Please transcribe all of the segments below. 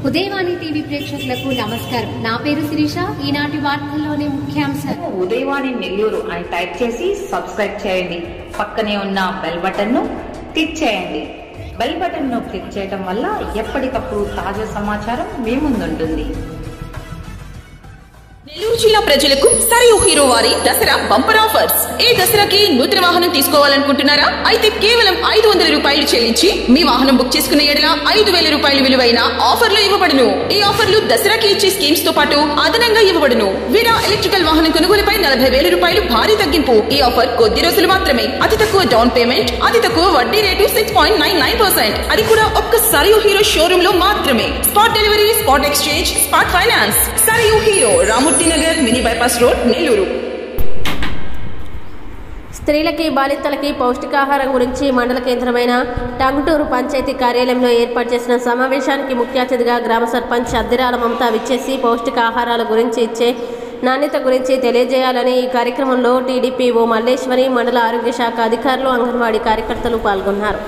Udayavani TV ప్రేక్షకులకు నమస్కారం. నా పేరు శిరీష. ఈనాటి వార్తల్లోని ముఖ్యాంశాలు. ఉదయవాణి నెల్లూరు అని టైప్ చేసి సబ్స్క్రైబ్ చేయండి. పక్కనే ఉన్న బెల్ బటన్ ను క్లిక్ చేయండి. బెల్ బటన్ ను క్లిక్ చేయడం వల్ల ఎప్పటికప్పుడు తాజా సమాచారం మీ ముందుంటుంది. నెల్లూరు జిల్లా ప్రజలకు సరియు హీరో వారి దసరా బంపర్ ఆఫర్స్. ఈ దసరాకి నూతన వాహనం తీసుకోవాలనుకుంటున్నారా? అయితే కేవలం 500 రూపాయలు చెల్లించి మీ వాహనం బుక్ చేసుకున్న ఎడల 5000 రూపాయలు విలువైన ఆఫర్లు ఇవ్వబడును. ఈ ఆఫర్లు దసరాకి ఇచ్చే స్కీమ్స్ తో పాటు అదనంగా ఇవ్వబడును. వీరా ఎలక్ట్రికల్ వాహనం కొనుగోలుపై 40,000 రూపాయలు భారీ తగ్గింపు. ఈ ఆఫర్ కొద్ది రోజులు మాత్రమే. అతి తక్కువ డౌన్ పేమెంట్, అతి తక్కువ వడ్డీ రేటు 6.99%. అది కూడా ఒక్క సరియు హీరో షోరూమ్ లో మాత్రమే. Spot delivery, spot exchange, spot finance. సరియు Hero, Ramurthy Nagar, mini bypass road, Nellore. స్త్రీలకి, బాలింతలకి పౌష్టికాహారం గురించి మండల కేంద్రమైన టంగుటూరు పంచాయతీ కార్యాలయంలో ఏర్పాటు చేసిన సమావేశానికి ముఖ్య అతిథిగా గ్రామ సర్పంచ్ అద్దిరాల మమత విచ్చేసి పౌష్టికాహారాల గురించి ఇచ్చే నాణ్యత గురించి తెలియజేయాలని ఈ కార్యక్రమంలో టీడీపీ ఓ మల్లేశ్వరి, మండల ఆరోగ్య శాఖ అధికారులు, అంగన్వాడీ కార్యకర్తలు పాల్గొన్నారు.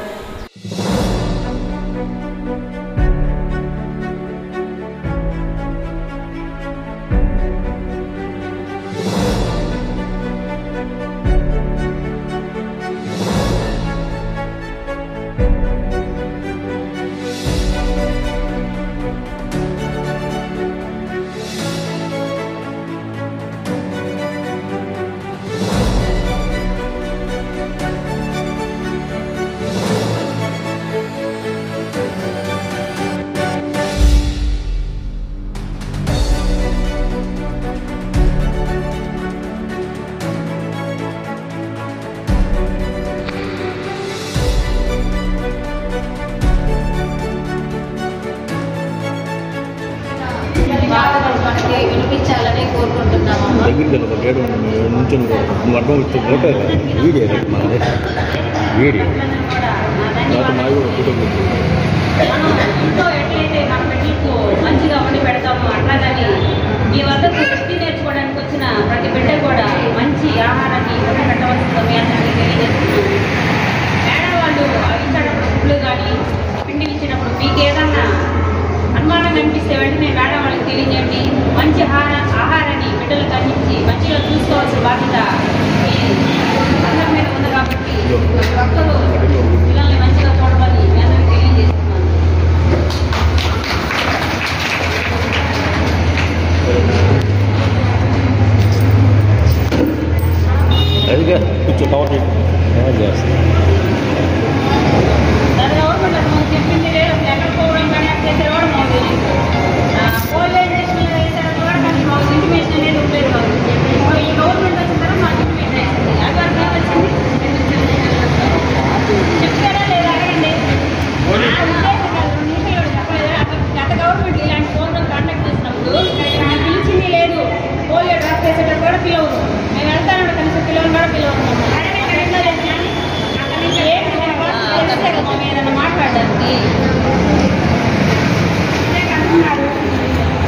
వినిపించాలని కోరుకుంటున్నాము. ఎట్లయితే మన బిడ్డలకు మంచిగా వండి పెడతామో అట్లాగని మీ వద్దకు వృత్తి నేర్చుకోవడానికి వచ్చిన ప్రతి బిడ్డ కూడా మంచి ఆహారాన్ని వండి పెట్టవలసిందో మీ అందరికీ తెలియజేస్తున్నాను. పేదవాళ్ళు ఇచ్చేటప్పుడు గుడ్లు కానీ పిండి ఇచ్చినప్పుడు మీకు ఏదన్నా అనుమానం అనిపిస్తే వెంటనే మేడం వాళ్ళకి తెలియజేయండి. మంచి ఆహారాన్ని బిడ్డలకు అందించి మంచిగా చూసుకోవాల్సిన బాధ్యత అందరి మీద ఉంది. కాబట్టి ప్రతి ఒక్కరూ పిల్లల్ని మంచిగా చూడమని మీ అందరికీ తెలియజేస్తున్నాను. గవర్నమెంట్ మాకు చెప్పింది లేదు. ఎక్కడ పోవడం కానీ అక్కడ చేసే కూడా మాకు తెలియదు. పోలైజేషన్ వేసారు కూడా కానీ మాకు ఇంటిమేషన్ అనేది ఉండేది కాదు. ఈ గవర్నమెంట్ వచ్చిన తర్వాత మాకు ఇంటిమేషన్ వేసింది. అది వరకు వచ్చింది చెప్తారా లేదా అడగండి. గత గవర్నమెంట్ ఇలాంటి ప్రోగ్రామ్ కండక్ట్ చేసినప్పుడు నాకు పిలిచింది లేదు. పోలియో డ్రాప్ చేసేటప్పుడు కూడా పిలవరు. మేము వెళ్తాను కనీసం పిల్లలు కూడా పిలవరు. అక్కడ నుంచి ఏదైనా మాట్లాడడానికి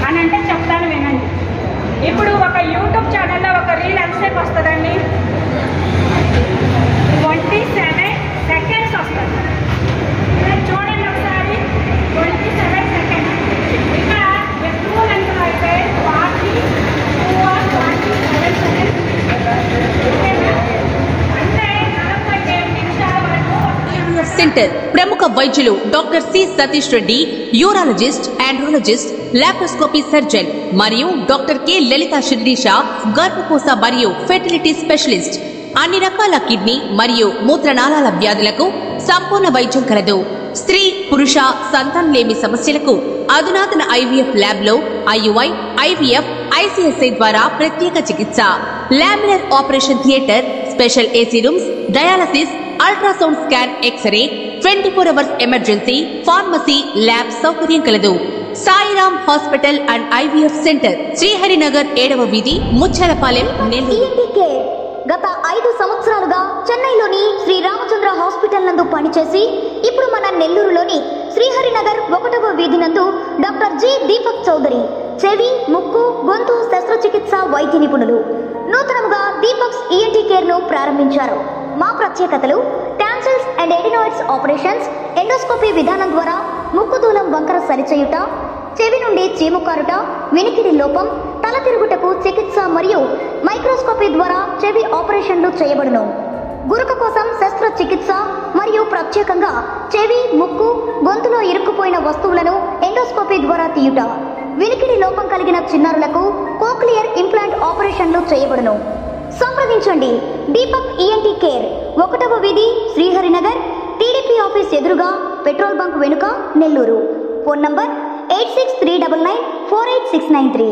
అని అంటే చెప్తాను వినండి. ఇప్పుడు ఒక యూట్యూబ్ ఛానల్లో ఒక రీల్ ఎంతసేపు వస్తుందండి? 27 సెకండ్స్ వస్తుంది. చూడండి ఒకసారి, 27 సెకండ్స్. ఇక్కడ ఎక్కువ లెంత్ అయితే 47 సెకండ్స్. అంటే 47 నిమిషాల వరకు సెంటర్ ప్రముఖ వైద్యులు doctor C Satish Reddy, urologist, andrologist, laparoscopy surgeon మరియు డాక్టర్ కె లలిత శిరీష, గర్భకోశ మరియు ఫెర్టిలిటీ స్పెషలిస్ట్. అన్ని రకాల కిడ్నీ మరియు మూత్రనాళాల వ్యాధులకు సంపూర్ణ వైద్యం కలదు. స్త్రీ, పురుష సంతానలేమి సమస్యలకు అధునాతన ఐవీఎఫ్ ల్యాబ్ లో ఐయుఐ, ఐవీఎఫ్, ఐసిఎస్ఐ ద్వారా ప్రత్యేక చికిత్స. Laminar operation theatre, special AC rooms, dialysis, ultrasound scan, x-ray, 24 hours emergency, pharmacy, lab సౌకర్యం కలదు. Sairam hospital and IVF centre, Sriharinagar 7వ వీధి, ముచ్చాలపాలెం, నెల్లూరు. గత 5 సంవత్సరాలుగా చెన్నైలోని శ్రీ రామచంద్ర హాస్పిటల్ నందు పనిచేసి ఇప్పుడు మన నెల్లూరులోని శ్రీహరినగర్ 1వ వీధి నందు డాక్టర్ జి దీపక్ చౌదరి చెవి, ముక్కు, గొంతు శస్త్రచికిత్స వైద్య నిపుణులు. నూతనముగా దీపక్స్ ఈఎన్టీ కేర్ ను ప్రారంభించారు. మా ప్రత్యేకతలు: tonsils and adenoids operations, endoscopy విధానం ద్వారా ముక్కు దూలం వంకర సరిచేయుట, చెవి నుండి చీము కారుట, వినికిడి లోపం, తల తిరుగుటకు చికిత్స మరియు మైక్రోస్కోపీ ద్వారా చెవి ఆపరేషన్లు చేయబడును. గురక కోసం శస్త్రచికిత్స మరియు ప్రత్యేకంగా చెవి, ముక్కు, గొంతులో ఇరుక్కుపోయిన వస్తువులను ఎండోస్కోపీ ద్వారా తీయుట. వినికిడి లోపం కలిగిన చిన్నారులకు కోక్లియర్ ఇంప్లాంట్ ఆపరేషన్లు చేయబడును. సంప్రదించండి దీపక్ ఈఎన్టీ కేర్, 1వ వీధి, శ్రీహరినగర్, టీడీపీ ఆఫీస్ ఎదురుగా, పెట్రోల్ బంక్ వెనుక, నెల్లూరు. Phone number 8639948693.